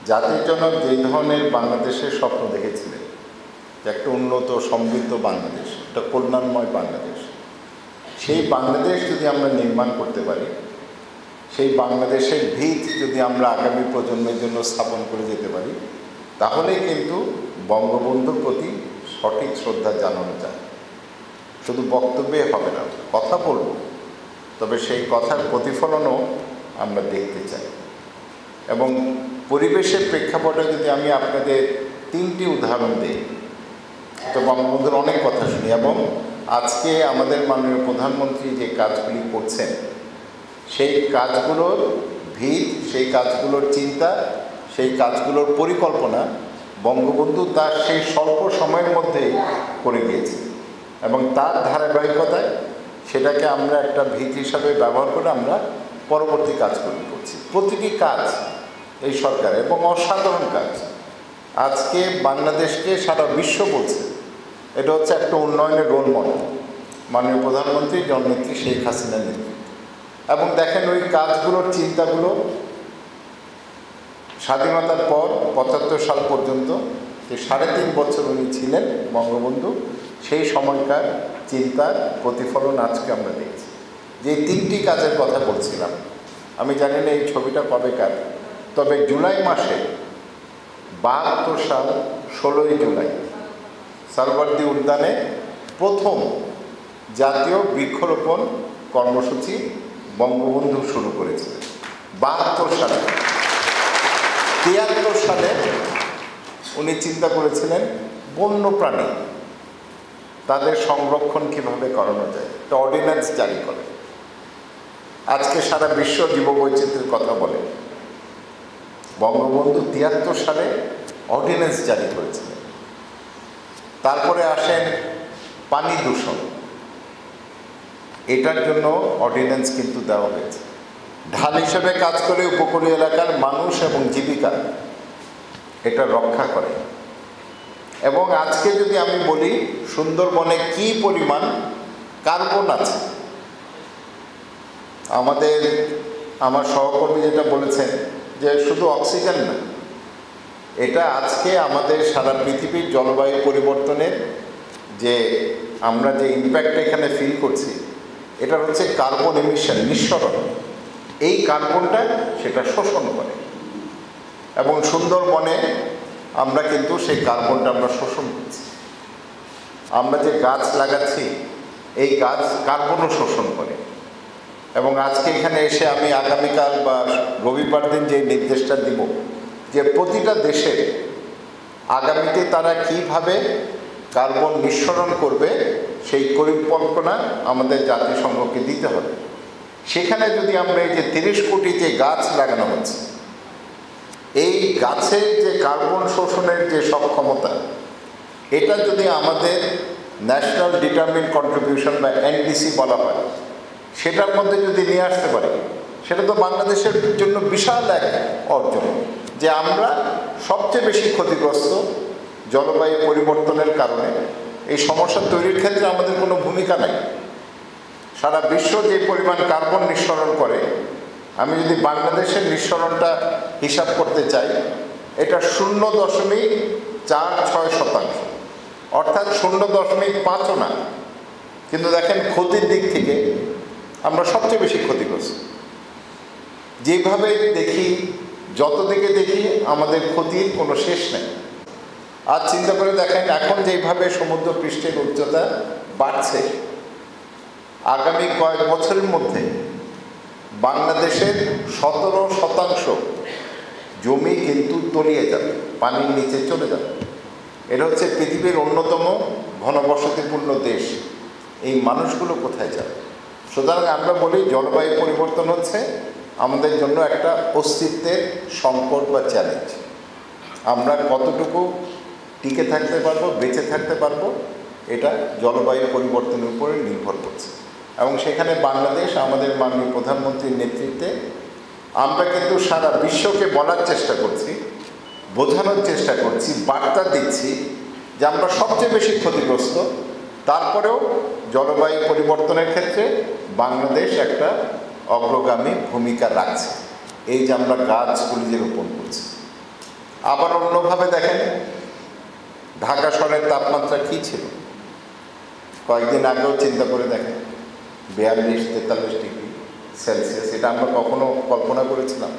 জাতির জনক যে ধরনের বাংলাদেশের স্বপ্ন দেখেছিলেন, যে একটা উন্নত সমৃদ্ধ বাংলাদেশ, একটা কল্যাণময় বাংলাদেশ, সেই বাংলাদেশ যদি আমরা নির্মাণ করতে পারি, সেই বাংলাদেশের ভিত যদি আমরা আগামী প্রজন্মের জন্য স্থাপন করে যেতে পারি, তাহলেই কিন্তু বঙ্গবন্ধুর প্রতি সঠিক শ্রদ্ধা জানানো যায়। শুধু বক্তব্যে হবে না, কথা বলব, তবে সেই কথার প্রতিফলনও আমরা দেখতে চাই। এবং পরিবেশের প্রেক্ষাপটে যদি আমি আপনাদের 3টি উদাহরণ দিই, তো বঙ্গবন্ধুর অনেক কথা শুনি। এবং আজকে আমাদের মাননীয় প্রধানমন্ত্রী যে কাজগুলি করছেন, সেই কাজগুলোর ভিত, সেই কাজগুলোর চিন্তা, সেই কাজগুলোর পরিকল্পনা বঙ্গবন্ধু তার সেই স্বল্প সময়ের মধ্যেই করে গিয়েছে। এবং তার ধারাবাহিকতায় সেটাকে আমরা একটা ভিত হিসাবে ব্যবহার করে আমরা পরবর্তী কাজগুলি করছি। প্রতিটি কাজ এই সরকার এবং অসাধারণ কাজ। আজকে বাংলাদেশকে সারা বিশ্ব বলছে এটা হচ্ছে একটা উন্নয়নের রোল মডেল, মাননীয় প্রধানমন্ত্রী জননেত্রী শেখ হাসিনার নেতৃত্বে। এবং দেখেন ওই কাজগুলোর চিন্তাগুলো স্বাধীনতার পর 75 সাল পর্যন্ত যে 3.5 বছর উনি ছিলেন বঙ্গবন্ধু, সেই সময়কার চিন্তার প্রতিফলন আজকে আমরা দেখছি। যে 3টি কাজের কথা বলছিলাম, আমি জানি না এই ছবিটা কবেকার, তবে জুলাই মাসে 72 সাল 16ই জুলাই সালবার্দি উদ্যানে প্রথম জাতীয় বৃক্ষরোপণ কর্মসূচি বঙ্গবন্ধু শুরু করেছিলেন 72 সালে। 73 সালে উনি চিন্তা করেছিলেন বন্যপ্রাণী তাদের সংরক্ষণ কীভাবে করানো যায়, একটা অর্ডিন্যান্স জারি করে। আজকে সারা বিশ্ব জীববৈচিত্র্যের কথা বলে, বঙ্গবন্ধু 73 সালে অর্ডিন্যান্স জারি করেছিলেন। তারপরে আসেন পানি দূষণ, এটার জন্য অর্ডিন্যান্স কিন্তু দেওয়া হয়েছে। ঢাল হিসেবে কাজ করে উপকূলীয় এলাকার মানুষ এবং জীবিকা এটা রক্ষা করে। এবং আজকে যদি আমি বলি সুন্দরবনে কি পরিমাণ কার্বন আছে, আমার সহকর্মী যেটা বলেছেন যে শুধু অক্সিজেন না, এটা আজকে আমাদের সারা পৃথিবীর জলবায়ু পরিবর্তনের যে আমরা যে ইম্প্যাক্ট এখানে ফিল করছি, এটা হচ্ছে কার্বন এমিশন, নিঃসরণ। এই কার্বনটা সেটা শোষণ করে এবং সুন্দরবনে আমরা কিন্তু সেই কার্বনটা আমরা শোষণ করছি। আমরা যে গাছ লাগাচ্ছি, এই গাছ কার্বনও শোষণ করে। এবং আজকে এখানে এসে আমি আগামীকাল বা রবিবার দিন যে নির্দেশটা দিব, যে প্রতিটা দেশের আগামীতে তারা কিভাবে কার্বন নিঃসরণ করবে সেই পরিকল্পনা আমাদের জাতিসংঘকে দিতে হবে। সেখানে যদি আমরা এই যে 30 কোটি যে গাছ লাগানো হচ্ছে, এই গাছের যে কার্বন শোষণের যে সক্ষমতা, এটা যদি আমাদের ন্যাশনাল ডিটারমিন কন্ট্রিবিউশন বা এনডিসি বলা হয়, সেটার মধ্যে যদি নিয়ে আসতে পারি, সেটা তো বাংলাদেশের জন্য বিশাল এক অর্জন। যে আমরা সবচেয়ে বেশি ক্ষতিগ্রস্ত জলবায়ু পরিবর্তনের কারণে, এই সমস্যা তৈরির ক্ষেত্রে আমাদের কোনো ভূমিকা নাই। সারা বিশ্ব যে পরিমাণ কার্বন নিঃসরণ করে, আমি যদি বাংলাদেশের নিঃসরণটা হিসাব করতে চাই, এটা 0.46%, অর্থাৎ 0.5ও না। কিন্তু দেখেন ক্ষতির দিক থেকে আমরা সবচেয়ে বেশি ক্ষতিগ্রস্ত। যেভাবে দেখি, যত দিকে দেখি, আমাদের ক্ষতির কোনো শেষ নেই। আর চিন্তা করে দেখেন, এখন যেভাবে সমুদ্র পৃষ্ঠের উচ্চতা বাড়ছে, আগামী কয়েক বছরের মধ্যে বাংলাদেশের 17% জমি কিন্তু তলিয়ে যাবে, পানির নিচে চলে যাবে। এটা হচ্ছে পৃথিবীর অন্যতম ঘনবসতিপূর্ণ দেশ। এই মানুষগুলো কোথায় যাবে? সুতরাং আমরা বলি জলবায়ু পরিবর্তন হচ্ছে আমাদের জন্য একটা অস্তিত্বের সংকট বা চ্যালেঞ্জ। আমরা কতটুকু টিকে থাকতে পারবো, বেঁচে থাকতে পারবো, এটা জলবায়ু পরিবর্তনের উপরে নির্ভর করছে। এবং সেখানে বাংলাদেশ আমাদের মাননীয় প্রধানমন্ত্রীর নেতৃত্বে আমরা কিন্তু সারা বিশ্বকে বলার চেষ্টা করছি, বোঝানোর চেষ্টা করছি, বার্তা দিচ্ছি যে আমরা সবচেয়ে বেশি ক্ষতিগ্রস্ত। তারপরেও জলবায়ু পরিবর্তনের ক্ষেত্রে বাংলাদেশ একটা অগ্রগামী ভূমিকা রাখছে। এই যে আমরা গাছগুলি যে রোপণ করছি, আবার অন্যভাবে দেখেন, ঢাকা শহরের তাপমাত্রা কী ছিল কয়েকদিন আগেও চিন্তা করে দেখেন, 42-43 ডিগ্রি সেলসিয়াস। এটা আমরা কখনো কল্পনা করেছিলাম?